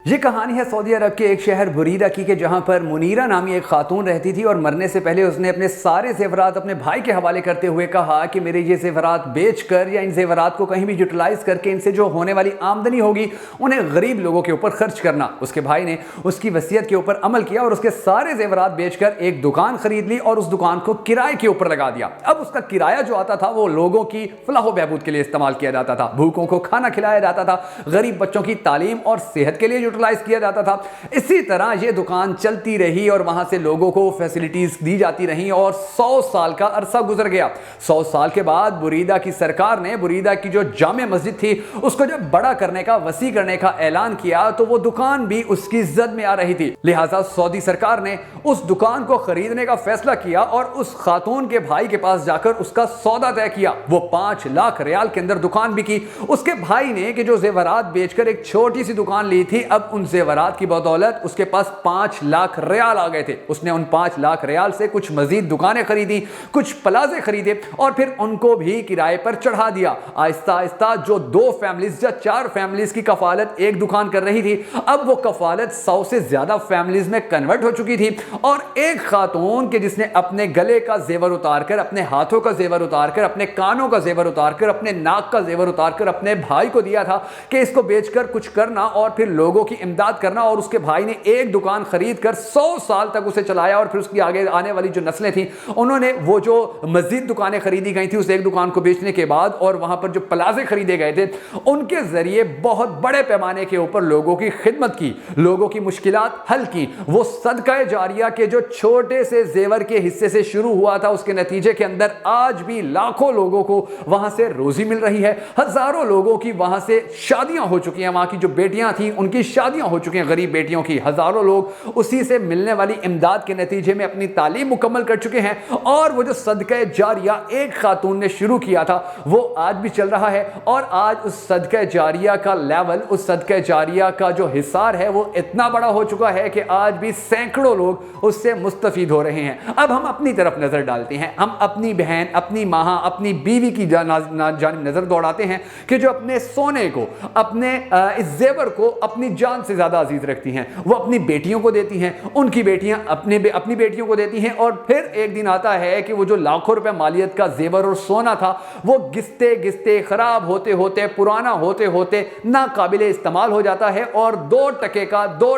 یہ کہانی ہے سعودی عرب کے ایک شہر بریدہ کی کہ جہاں پر منیرہ نامی ایک خاتون رہتی تھی اور مرنے سے پہلے اس نے اپنے سارے زیورات اپنے بھائی کے حوالے کرتے ہوئے کہا کہ میرے یہ زیورات بیچ کر یا ان زیورات کو کہیں بھی یوٹیلائز کر کے ان سے جو ہونے والی آمدنی ہوگی انہیں غریب لوگوں کے اوپر خرچ کرنا۔ اس کے بھائی نے اس کی وصیت کے اوپر عمل کیا اور اس کے سارے زیورات بیچ کر ایک دکان خرید لی اور اس دکان کو کرائے کے اوپر لگا دیا۔ اب اس کا کرایہ جو آتا تھا وہ لوگوں کی فلاح و بہبود کے لیے استعمال کیا جاتا تھا، بھوکوں کو کھانا کھلایا جاتا تھا، غریب بچوں کی تعلیم اور صحت کے لیے یوٹیلائز کیا جاتا تھا۔ اسی طرح یہ دکان چلتی رہی اور وہاں سے لوگوں کو فیسلٹیز دی جاتی رہیں اور 100 سال کا عرصہ گزر گیا۔ 100 سال کے بعد بریدہ کی سرکار نے بریدہ کی جو جامع مسجد تھی اس کو جب بڑا کرنے کا، وسیع کرنے کا اعلان کیا تو وہ دکان بھی اس کی زد میں آ رہی تھی، لہٰذا سعودی سرکار نے اس دکان کو خریدنے کا فیصلہ کیا اور اس خاتون کے بھائی کے پاس جا کر اس کا سودا طے کیا۔ وہ 5 لاکھ ریال کے اندر دکان بھی کی۔ اس کے بھائی نے کہ جو زیورات بیچ کر ایک چھوٹی سی دکان لی تھی، اب ان زیورات کی بدولت اس کے پاس 5 لاکھ ریال آ گئے تھے۔ اس نے ان 5 لاکھ ریال سے کچھ مزید دکانیں خریدی، کچھ پلازے خریدے اور پھر ان کو بھی کرائے پر چڑھا دیا۔ آہستہ آہستہ جو 2 فیملیز یا 4 فیملیز کی کفالت ایک دکان کر رہی تھی، اب وہ کفالت 100 سے زیادہ فیملیز میں کنورٹ ہو چکی تھی اور ایک خاتون کہ جس نے اپنے گلے کا زیور اتار کر، اپنے ہاتھوں کا زیور اتار کر، اپنے کانوں کا زیور اتار کر، اپنے ناک کا زیور اتار کر اپنے بھائی کو دیا تھا کہ اس کو بیچ کر کچھ کرنا اور پھر لوگوں کی امداد کرنا، اور اس کے بھائی نے ایک دکان خرید کر 100 سال تک اسے چلایا اور پھر اس کی آگے آنے والی جو نسلیں تھیں انہوں نے وہ جو مزید دکانیں خریدی گئی تھی اس ایک دکان کو بیچنے کے بعد اور وہاں پر جو پلازے خریدے گئے تھے ان کے ذریعے بہت بڑے پیمانے کے اوپر لوگوں کی خدمت کی، لوگوں کی مشکلات حل کی۔ وہ صدقہ جاریہ کے جو چھوٹے سے زیور کے حصے سے شروع ہوا تھا اس کے نتیجے کے اندر آج بھی لاکھوں لوگوں کو وہاں سے روزی مل رہی ہے، ہزاروں لوگوں کی وہاں سے شادیاں ہو چکی ہیں، وہاں کی جو بیٹیاں تھیں ان کی شادیاں ہو چکی ہیں، غریب بیٹیوں کی، ہزاروں لوگ اسی سے ملنے والی امداد کے نتیجے میں اپنی تعلیم مکمل کر چکے ہیں، اور وہ جو صدقہ جاریہ ایک خاتون نے شروع کیا تھا وہ آج بھی چل رہا ہے، اور آج اس صدقہ جاریہ کا لیول، اس صدقہ جاریہ کا جو حصار ہے وہ اتنا بڑا ہو چکا ہے کہ آج بھی سینکڑوں لوگ اس سے مستفید ہو رہے ہیں۔ اب ہم اپنی طرف نظر ڈالتے ہیں، ہم اپنی بہن، اپنی ماں، اپنی بیوی کی جانب نظر دوڑاتے ہیں کہ جو اپنے سونے کو، اپنے اس زیور کو اپنی جان سے زیادہ عزیز رکھتی ہیں، وہ اپنی بیٹیوں کو دیتی ہیں، ان کی بیٹیاں اپنی بیٹیوں کو دیتی ہیں، اور پھر ایک دن آتا ہے کہ وہ جو لاکھوں روپے مالیت کا زیور اور سونا تھا وہ گھستے گھستے، خراب ہوتے ہوتے، پرانا ہوتے ہوتے ناقابل استعمال ہو جاتا ہے، اور 2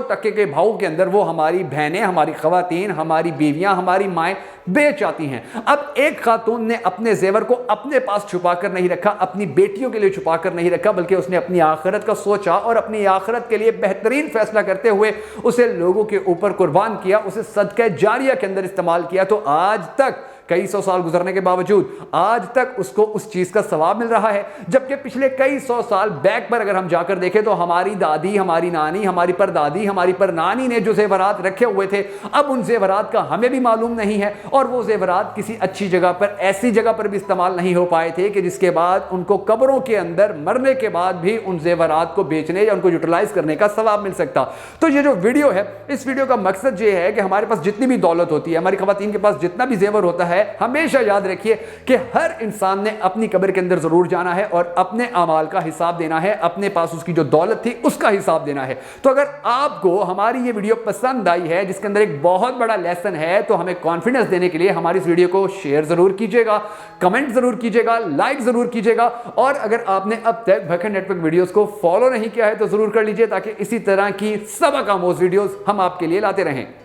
ٹکے کے بھاؤ کے اندر وہ ہماری بہنیں، ہماری خواتین، ہماری بیویاں، ہماری مائیں بیچ آتی ہیں۔ اب ایک خاتون نے اپنے زیور کو اپنے پاس چھپا کر نہیں رکھا، اپنی بیٹیوں کے لیے چھپا کر نہیں رکھا، بلکہ اس نے اپنی آخرت کا سوچا اور اپنی آخرت کے لیے بہترین فیصلہ کرتے ہوئے اسے لوگوں کے اوپر قربان کیا، اسے صدقہ جاریہ کے اندر استعمال کیا، تو آج تک کئی 100 سال گزرنے کے باوجود آج تک اس کو اس چیز کا ثواب مل رہا ہے، جبکہ پچھلے کئی 100 سال بیک پر اگر ہم جا کر دیکھیں تو ہماری دادی، ہماری نانی، ہماری پردادی، ہماری پرنانی نے جو زیورات رکھے ہوئے تھے اب ان زیورات کا ہمیں بھی معلوم نہیں ہے، اور وہ زیورات کسی اچھی جگہ پر، ایسی جگہ پر بھی استعمال نہیں ہو پائے تھے کہ جس کے بعد ان کو قبروں کے اندر مرنے کے بعد بھی ان زیورات کو بیچنے یا ان کو یوٹیلائز کرنے کا ثواب مل سکتا۔ تو یہ جو ویڈیو ہے، اس ویڈیو کا مقصد یہ ہے کہ ہمارے پاس جتنی بھی دولت ہوتی ہے، ہماری خواتین کے پاس جتنا بھی زیور ہوتا ہے، ہمیشہ یاد رکھیے کہ ہر انسان نے اپنی قبر کے اندر ضرور جانا ہے اور اپنے اعمال کا حساب دینا ہے، اپنے پاس اس کی جو دولت تھی اس کا حساب دینا ہے۔ تو اگر آپ کو ہماری یہ ویڈیو پسند آئی ہے جس کے اندر ایک بہت بڑا لیسن ہے تو ہمیں کانفیڈنس دینے کے لیے ہماری اس ویڈیو کو شیئر ضرور کیجیے گا، کمنٹ ضرور کیجیے گا، لائک ضرور کیجیے گا، اور اگر آپ نے اب تک بھکن نیٹ ورک ویڈیوز کو فالو نہیں کیا ہے تو ضرور کر لیجیے تاکہ اسی طرح کی سبق آموز ویڈیوز ہم آپ کے لیے لاتے رہیں۔